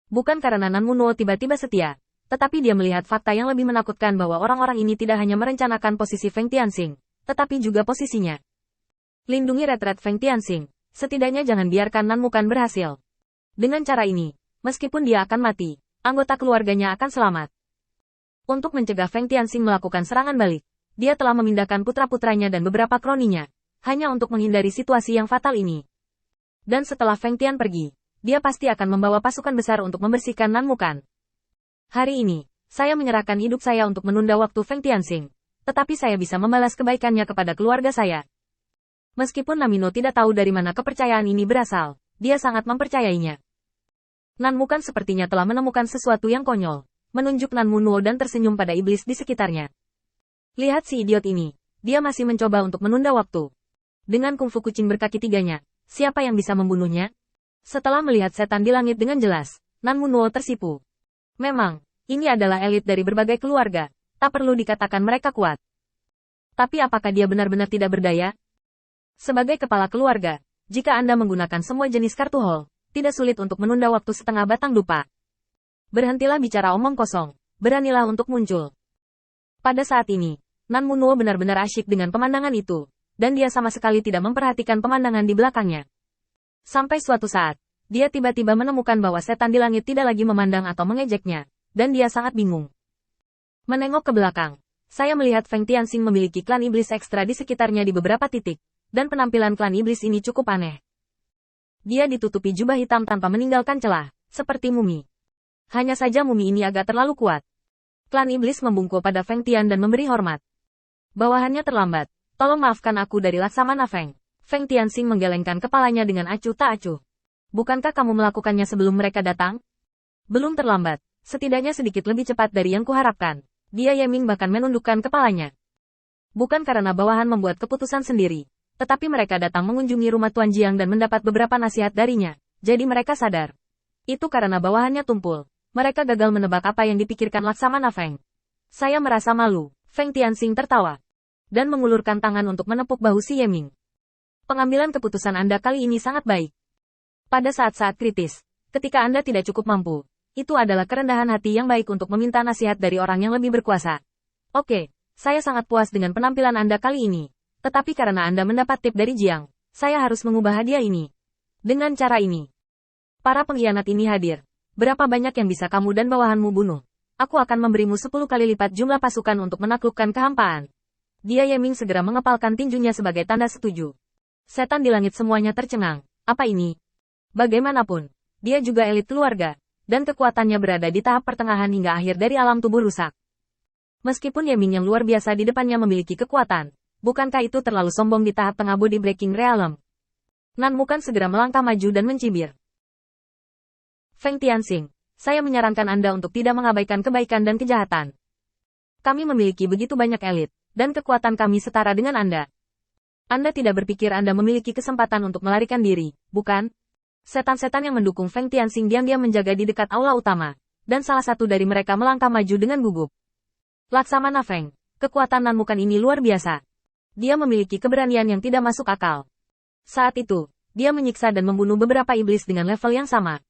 Bukan karena Nan Munuo tiba-tiba setia, tetapi dia melihat fakta yang lebih menakutkan bahwa orang-orang ini tidak hanya merencanakan posisi Feng Tianxing, tetapi juga posisinya. Lindungi retret Feng Tianxing, setidaknya jangan biarkan Nan Mukan berhasil. Dengan cara ini, meskipun dia akan mati, anggota keluarganya akan selamat. Untuk mencegah Feng Tianxing melakukan serangan balik, dia telah memindahkan putra-putranya dan beberapa kroninya, hanya untuk menghindari situasi yang fatal ini. Dan setelah Feng Tian pergi, dia pasti akan membawa pasukan besar untuk membersihkan Nan Mukan. Hari ini, saya menyerahkan hidup saya untuk menunda waktu Feng Tianxing, tetapi saya bisa membalas kebaikannya kepada keluarga saya. Meskipun Namino tidak tahu dari mana kepercayaan ini berasal, dia sangat mempercayainya. Nan Mukan sepertinya telah menemukan sesuatu yang konyol, menunjuk Nan Munuo dan tersenyum pada iblis di sekitarnya. Lihat si idiot ini, dia masih mencoba untuk menunda waktu. Dengan kungfu kucing berkaki tiganya, siapa yang bisa membunuhnya? Setelah melihat setan di langit dengan jelas, Nan Munuo tersipu. Memang, ini adalah elit dari berbagai keluarga, tak perlu dikatakan mereka kuat. Tapi apakah dia benar-benar tidak berdaya? Sebagai kepala keluarga, jika Anda menggunakan semua jenis kartu hall, tidak sulit untuk menunda waktu setengah batang dupa. Berhentilah bicara omong kosong, beranilah untuk muncul. Pada saat ini, Nan Munuo benar-benar asyik dengan pemandangan itu, dan dia sama sekali tidak memperhatikan pemandangan di belakangnya. Sampai suatu saat, dia tiba-tiba menemukan bahwa setan di langit tidak lagi memandang atau mengejeknya, dan dia sangat bingung. Menengok ke belakang, saya melihat Feng Tianxing memiliki klan iblis ekstra di sekitarnya di beberapa titik, dan penampilan klan iblis ini cukup aneh. Dia ditutupi jubah hitam tanpa meninggalkan celah, seperti mumi. Hanya saja mumi ini agak terlalu kuat. Klan iblis membungkuk pada Feng Tian dan memberi hormat. Bawahannya terlambat, tolong maafkan aku dari Laksamana Feng. Feng Tianxing menggelengkan kepalanya dengan acuh tak acuh. Bukankah kamu melakukannya sebelum mereka datang? Belum terlambat, setidaknya sedikit lebih cepat dari yang kuharapkan. Dia Yeming bahkan menundukkan kepalanya. Bukan karena bawahan membuat keputusan sendiri, tetapi mereka datang mengunjungi rumah Tuan Jiang dan mendapat beberapa nasihat darinya, jadi mereka sadar. Itu karena bawahannya tumpul. Mereka gagal menebak apa yang dipikirkan Laksamana Feng. Saya merasa malu. Feng Tianxing tertawa dan mengulurkan tangan untuk menepuk bahu si Yeming. Pengambilan keputusan Anda kali ini sangat baik. Pada saat-saat kritis, ketika Anda tidak cukup mampu, itu adalah kerendahan hati yang baik untuk meminta nasihat dari orang yang lebih berkuasa. Oke, saya sangat puas dengan penampilan Anda kali ini. Tetapi karena Anda mendapat tip dari Jiang, saya harus mengubah hadiah ini. Dengan cara ini, para pengkhianat ini hadir. Berapa banyak yang bisa kamu dan bawahanmu bunuh? Aku akan memberimu 10 kali lipat jumlah pasukan untuk menaklukkan kehampaan. Dia Yeming segera mengepalkan tinjunya sebagai tanda setuju. Setan di langit semuanya tercengang. Apa ini? Bagaimanapun, dia juga elit keluarga, dan kekuatannya berada di tahap pertengahan hingga akhir dari alam tubuh rusak. Meskipun Yeming yang luar biasa di depannya memiliki kekuatan, bukankah itu terlalu sombong di tahap tengah body breaking realm? Nan Mukan segera melangkah maju dan mencibir. Feng Tianxing, saya menyarankan Anda untuk tidak mengabaikan kebaikan dan kejahatan. Kami memiliki begitu banyak elit, dan kekuatan kami setara dengan Anda. Anda tidak berpikir Anda memiliki kesempatan untuk melarikan diri, bukan? Setan-setan yang mendukung Feng Tianxing diam-diam menjaga di dekat aula utama, dan salah satu dari mereka melangkah maju dengan gugup. Laksamana Feng, kekuatan Nan Mukan ini luar biasa. Dia memiliki keberanian yang tidak masuk akal. Saat itu, dia menyiksa dan membunuh beberapa iblis dengan level yang sama.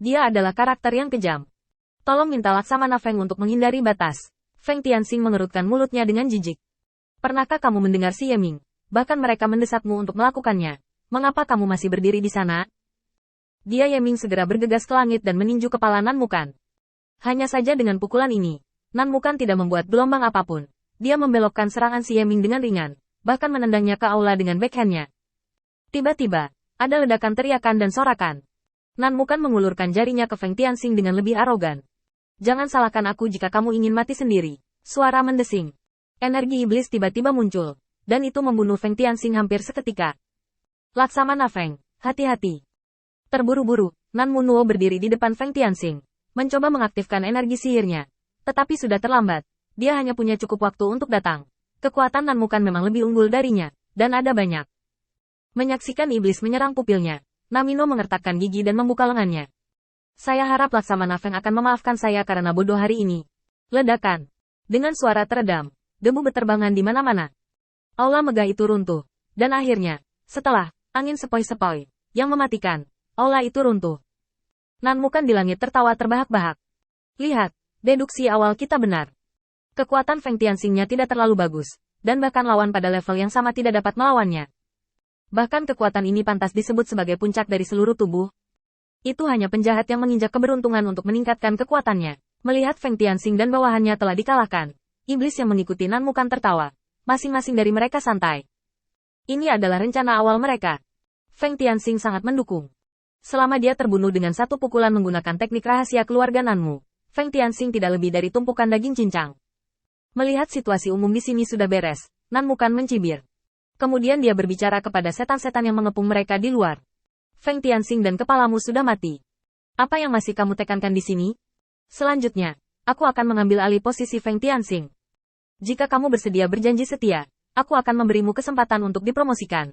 Dia adalah karakter yang kejam. Tolong minta Laksamana Feng untuk menghindari batas. Feng Tianxing mengerutkan mulutnya dengan jijik. Pernahkah kamu mendengar si Yeming? Bahkan mereka mendesakmu untuk melakukannya. Mengapa kamu masih berdiri di sana? Dia Yeming segera bergegas ke langit dan meninju kepala Nan Mukan. Hanya saja dengan pukulan ini, Nan Mukan tidak membuat gelombang apapun. Dia membelokkan serangan si Yeming dengan ringan, bahkan menendangnya ke aula dengan backhandnya. Tiba-tiba, ada ledakan teriakan dan sorakan. Nan Mukan mengulurkan jarinya ke Feng Tianxing dengan lebih arogan. Jangan salahkan aku jika kamu ingin mati sendiri. Suara mendesing. Energi iblis tiba-tiba muncul, dan itu membunuh Feng Tianxing hampir seketika. Laksamana Feng, hati-hati. Terburu-buru, Nan Munuo berdiri di depan Feng Tianxing, mencoba mengaktifkan energi sihirnya. Tetapi sudah terlambat, dia hanya punya cukup waktu untuk datang. Kekuatan Nan Mukan memang lebih unggul darinya, dan ada banyak. Menyaksikan iblis menyerang pupilnya, Namino mengertakkan gigi dan membuka lengannya. Saya harap Laksamana Feng akan memaafkan saya karena bodoh hari ini. Ledakan. Dengan suara teredam, debu beterbangan di mana-mana. Aula megah itu runtuh. Dan akhirnya, setelah angin sepoi-sepoi yang mematikan, aula itu runtuh. Nan Mukan di langit tertawa terbahak-bahak. Lihat, deduksi awal kita benar. Kekuatan Feng Tianxing-nya tidak terlalu bagus, dan bahkan lawan pada level yang sama tidak dapat melawannya. Bahkan kekuatan ini pantas disebut sebagai puncak dari seluruh tubuh. Itu hanya penjahat yang menginjak keberuntungan untuk meningkatkan kekuatannya. Melihat Feng Tianxing dan bawahannya telah dikalahkan, iblis yang mengikuti Nan Mukan tertawa. Masing-masing dari mereka santai. Ini adalah rencana awal mereka. Feng Tianxing sangat mendukung. Selama dia terbunuh dengan satu pukulan menggunakan teknik rahasia keluarga Nanmu, Feng Tianxing tidak lebih dari tumpukan daging cincang. Melihat situasi umum di sini sudah beres, Nan Mukan mencibir. Kemudian dia berbicara kepada setan-setan yang mengepung mereka di luar. Feng Tianxing dan kepalamu sudah mati. Apa yang masih kamu tekankan di sini? Selanjutnya, aku akan mengambil alih posisi Feng Tianxing. Jika kamu bersedia berjanji setia, aku akan memberimu kesempatan untuk dipromosikan.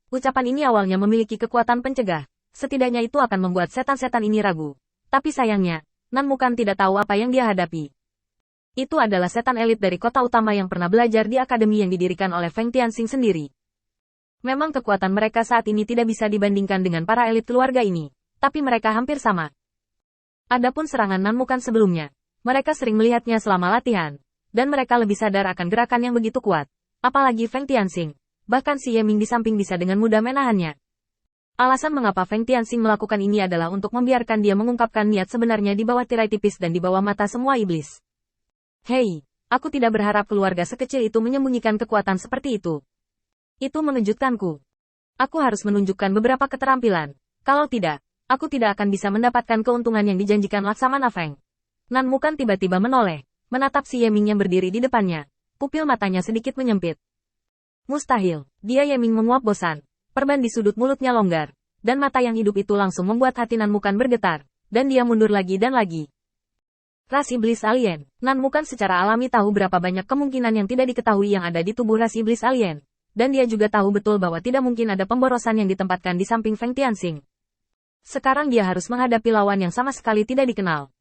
Ucapan ini awalnya memiliki kekuatan pencegah, setidaknya itu akan membuat setan-setan ini ragu. Tapi sayangnya, Nan Mukan tidak tahu apa yang dia hadapi. Itu adalah setan elit dari kota utama yang pernah belajar di akademi yang didirikan oleh Feng Tianxing sendiri. Memang kekuatan mereka saat ini tidak bisa dibandingkan dengan para elit keluarga ini, tapi mereka hampir sama. Adapun serangan Nan Mukan sebelumnya, mereka sering melihatnya selama latihan, dan mereka lebih sadar akan gerakan yang begitu kuat. Apalagi Feng Tianxing. Bahkan si Yeming di samping bisa dengan mudah menahannya. Alasan mengapa Feng Tianxing melakukan ini adalah untuk membiarkan dia mengungkapkan niat sebenarnya di bawah tirai tipis dan di bawah mata semua iblis. Hei, aku tidak berharap keluarga sekecil itu menyembunyikan kekuatan seperti itu. Itu mengejutkanku. Aku harus menunjukkan beberapa keterampilan. Kalau tidak, aku tidak akan bisa mendapatkan keuntungan yang dijanjikan Laksamana Feng. Nan Mukan tiba-tiba menoleh, menatap si Yeming yang berdiri di depannya. Pupil matanya sedikit menyempit. Mustahil, dia Yeming menguap bosan. Perban di sudut mulutnya longgar, dan mata yang hidup itu langsung membuat hati Nan Mukan bergetar, dan dia mundur lagi dan lagi. Ras iblis alien. Nan Mukan secara alami tahu berapa banyak kemungkinan yang tidak diketahui yang ada di tubuh ras iblis alien. Dan dia juga tahu betul bahwa tidak mungkin ada pemborosan yang ditempatkan di samping Feng Tianxing. Sekarang dia harus menghadapi lawan yang sama sekali tidak dikenal.